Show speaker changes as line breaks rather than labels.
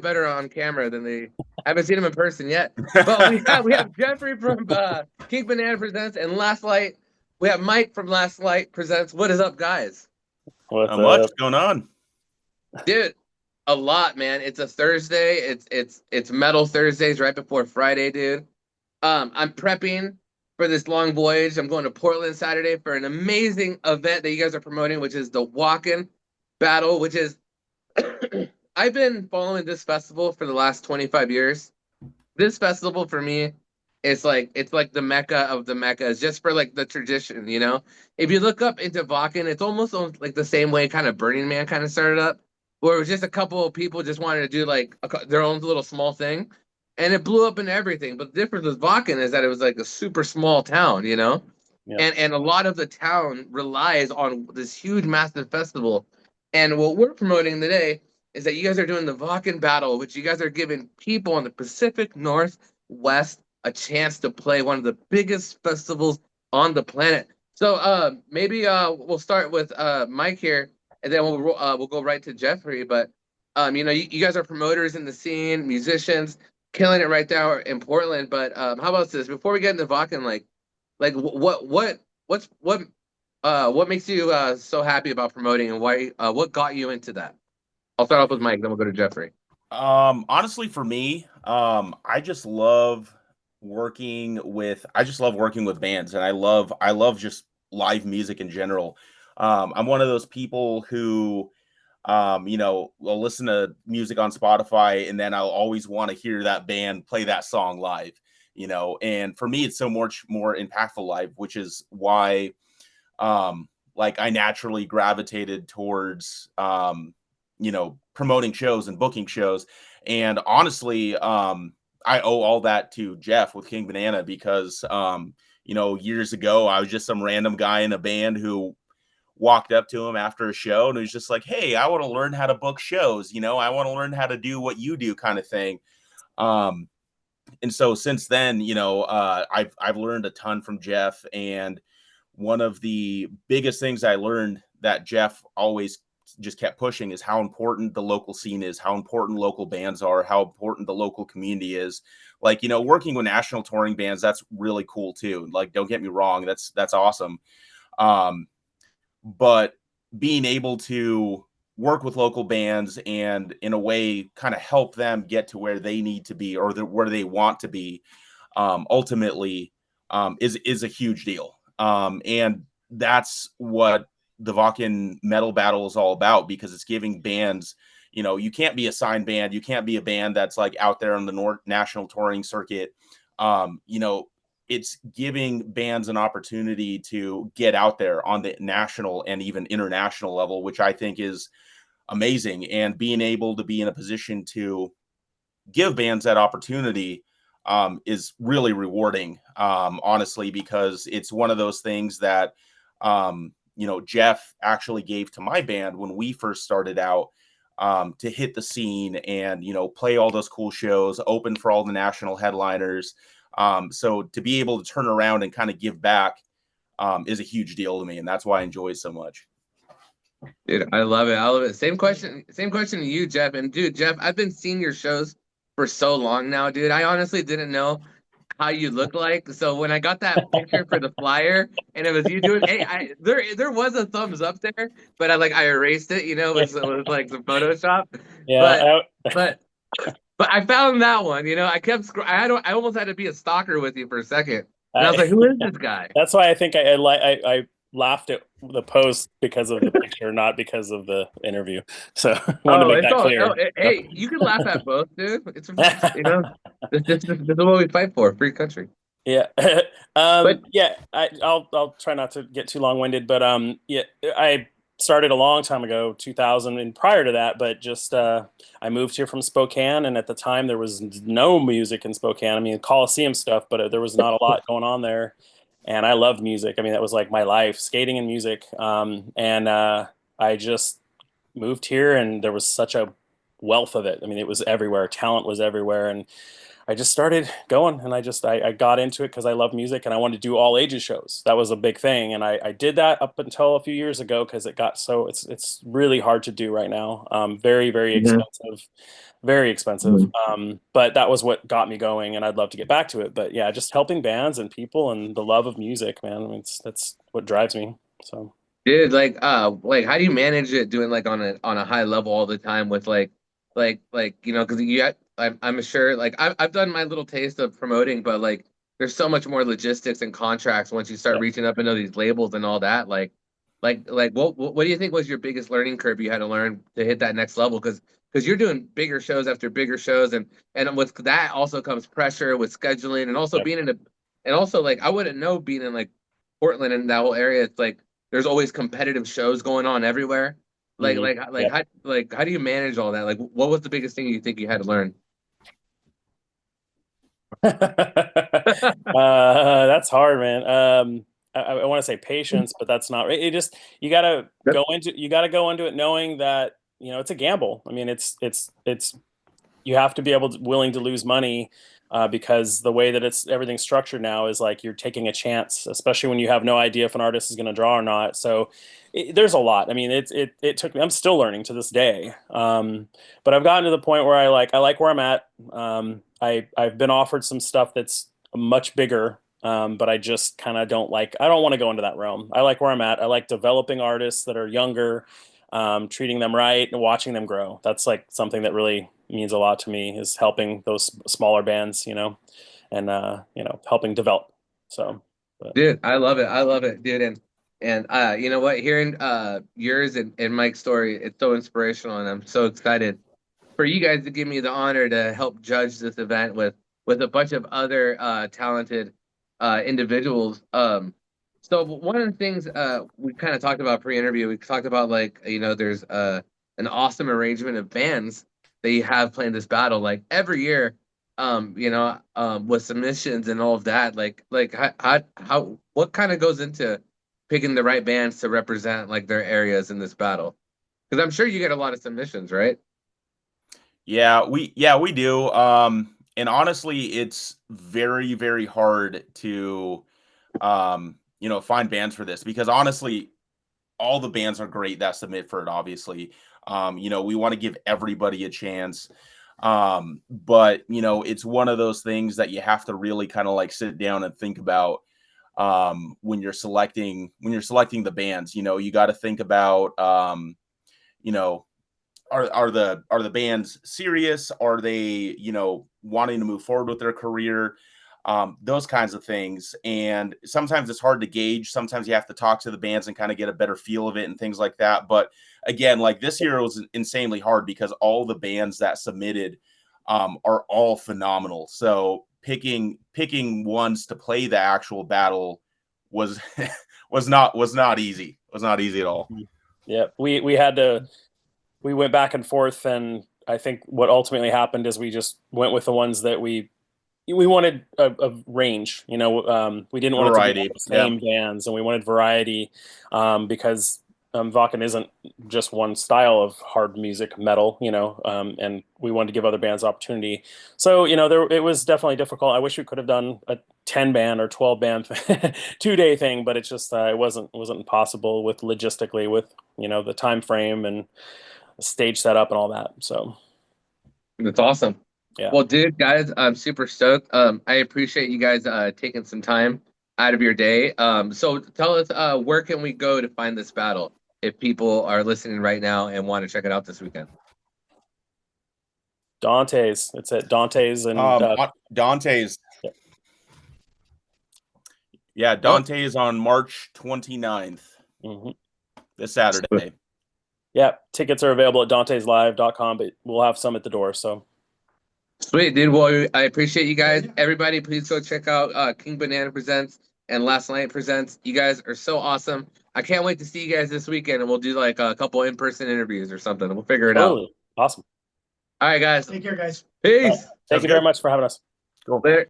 better on camera than they. I haven't seen him in person yet. But we have Jeffrey from King Banana Presents and Last Light. We have Mike from Last Light Presents. What is up, guys?
What's
How much?
up?
What's going on?
Dude, a lot, man. It's a Thursday. It's Metal Thursdays right before Friday, dude. I'm prepping for this long voyage. I'm going to Portland Saturday for an amazing event that you guys are promoting, which is the Wacken Battle, which is I've been following this festival for the last 25 years. This festival for me is like it's like the mecca of the meccas, just for like the tradition, you know. If you look up into Wacken, it's almost like the same way kind of Burning Man kind of started up, where it was just a couple of people just wanted to do like their own little small thing, and it blew up into everything. But the difference with Wacken is that it was like a super small town, you know,
Yeah.
and a lot of the town relies on this huge, massive festival. And what we're promoting today is that you guys are doing the Wacken Battle, which you guys are giving people in the Pacific Northwest a chance to play one of the biggest festivals on the planet. So maybe we'll start with Mike here, and then we'll go right to Jeffrey. But you guys are promoters in the scene, musicians, killing it right now in Portland. But how about this? Before we get into Wacken, like what makes you so happy about promoting, and why what got you into that? I'll start off with Mike, then we'll go to Jeffrey.
Honestly, for me, I just love working with bands, and I love just live music in general. I'm one of those people who, will listen to music on Spotify, and then I'll always want to hear that band play that song live. And for me, it's so much more impactful live, which is why, like I naturally gravitated towards, promoting shows and booking shows. And honestly, I owe all that to Jeff with King Banana because, years ago, I was just some random guy in a band who walked up to him after a show and he was just like, "Hey, I want to learn how to book shows. I want to learn how to do what you do," kind of thing. Um, and so since then, I've learned a ton from Jeff. And one of the biggest things I learned that Jeff always just kept pushing is how important the local scene is, how important local bands are, how important the local community is. Like, working with national touring bands, that's really cool too. Like, don't get me wrong, that's awesome. Um, but being able to work with local bands and in a way kind of help them get to where they need to be or where they want to be, ultimately, is a huge deal. And that's what the Wacken Metal Battle is all about, because it's giving bands, you can't be a signed band, you can't be a band that's like out there on the national touring circuit. um, you know it's giving bands an opportunity to get out there on the national and even international level, which I think is amazing. And being able to be in a position to give bands that opportunity, is really rewarding, honestly, because it's one of those things that, Jeff actually gave to my band when we first started out, to hit the scene and, play all those cool shows, open for all the national headliners. So to be able to turn around and kind of give back, is a huge deal to me. And that's why I enjoy it so much.
Dude, I love it. I love it. Same question to you, Jeff. And dude, Jeff, I've been seeing your shows for so long now, dude. I honestly didn't know how you look like. So when I got that picture for the flyer and it was you doing, hey, there was a thumbs up there, but I erased it. It was like some Photoshop. But
Yeah.
but but I found that one. I kept I almost had to be a stalker with you for a second, and I was
I,
like, who is this guy?
that's why I think I laughed at the post because of the picture, not because of the interview. So I wanted to
Oh,
make
it's
that
all. Oh,
clear.
hey, you can laugh at both, dude. This is what we fight for, free country.
Yeah.
But
Yeah, I'll try not to get too long-winded, but yeah, I started a long time ago, 2000, and prior to that, but just I moved here from Spokane, and at the time there was no music in Spokane. I mean, Coliseum stuff, but there was not a lot going on there. And I loved music. I mean, that was like my life, skating and music. And I just moved here, and there was such a wealth of it. I mean, it was everywhere. Talent was everywhere, and I just started going, and I got into it because I love music and I wanted to do all ages shows. That was a big thing, and I did that up until a few years ago because it got so it's really hard to do right now. Very
Mhm.
expensive, very expensive.
Mhm.
But that was what got me going, and I'd love to get back to it. But yeah, just helping bands and people and the love of music, man. I mean, that's what drives me. So.
Dude, like how do you manage it doing like on a high level all the time with you know, because I'm sure like I've done my little taste of promoting, but like there's so much more logistics and contracts once you start
Yeah.
reaching up into these labels and all that. What do you think was your biggest learning curve you had to learn to hit that next level? Because you're doing bigger shows after bigger shows, and with that also comes pressure with scheduling and also
Yep.
being in a and also like I wouldn't know being in like Portland and that whole area. It's like there's always competitive shows going on everywhere.
Hmm. Yep.
How do you manage all that? Like, what was the biggest thing you think you had to learn?
That's hard, man. I want to say patience, but that's not right. It just
Yep.
you gotta go into it knowing that it's a gamble. I mean, it's you have to be willing to lose money because the way that everything's structured now is like you're taking a chance, especially when you have no idea if an artist is going to draw or not. So there's a lot. I mean, it took me. I'm still learning to this day, but I've gotten to the point where I like where I'm at. I've been offered some stuff that's much bigger. But I just kind of don't like. I don't want to go into that realm. I like where I'm at. I like developing artists that are younger, treating them right and watching them grow. That's like something that really means a lot to me is helping those smaller bands, and helping develop. So, but
Dude, I love it. I love it, dude. And you know what? Hearing yours and Mike's story, it's so inspirational, and I'm so excited for you guys to give me the honor to help judge this event with a bunch of other talented individuals. So one of the things we kind of talked about pre-interview, we talked about like you know there's an awesome arrangement of bands that you have playing this battle like every year. With submissions and all of that, how what kind of goes into picking the right bands to represent like their areas in this battle? Because I'm sure you get a lot of submissions, right?
Yeah, we do. And honestly, it's very hard to find bands for this because honestly, all the bands are great that submit for it, obviously. We want to give everybody a chance. But it's one of those things that you have to really kind of like sit down and think about when you're selecting the bands. You got to think about you know are the bands serious? Are they wanting to move forward with their career? Those kinds of things. And sometimes it's hard to gauge. Sometimes you have to talk to the bands and kind of get a better feel of it and things like that. But again, like this year was insanely hard because all the bands that submitted are all phenomenal. So picking ones to play the actual battle was was not easy. Was not easy at all.
yeah, we went back and forth, and I think what ultimately happened is we just went with the ones that we wanted a range. We didn't want it to be all
Variety.
the
Yeah.
same bands, and we wanted variety because Wacken isn't just one style of hard music, metal. And we wanted to give other bands opportunity. So it was definitely difficult. I wish we could have done a 10 band or 12 band 2 day thing, but it's just it wasn't possible with logistically with the time frame and stage setup and all that. So
That's awesome.
yeah.
Well, dude, guys, I'm super stoked. I appreciate you guys taking some time out of your day. So tell us where can we go to find this battle if people are listening right now and want to check it out this weekend?
Dante's. It's at Dante's and
Dante's.
yeah.
Yeah,
Oh,
Dante is on March 29th,
Hmm.
this Saturday.
Yeah, tickets are available at danteslive.com, but we'll have some at the door. So
sweet, dude. Well, I appreciate you guys. Everybody, please go check out King Banana Presents and Last Night Presents. You guys are so awesome. I can't wait to see you guys this weekend, and we'll do like a couple in-person interviews or something. We'll figure it out.
totally awesome.
All right, guys.
Take care, guys.
All right.
Peace.
Thank
Sounds
you very
good.
much for having us.
Cool.
Later.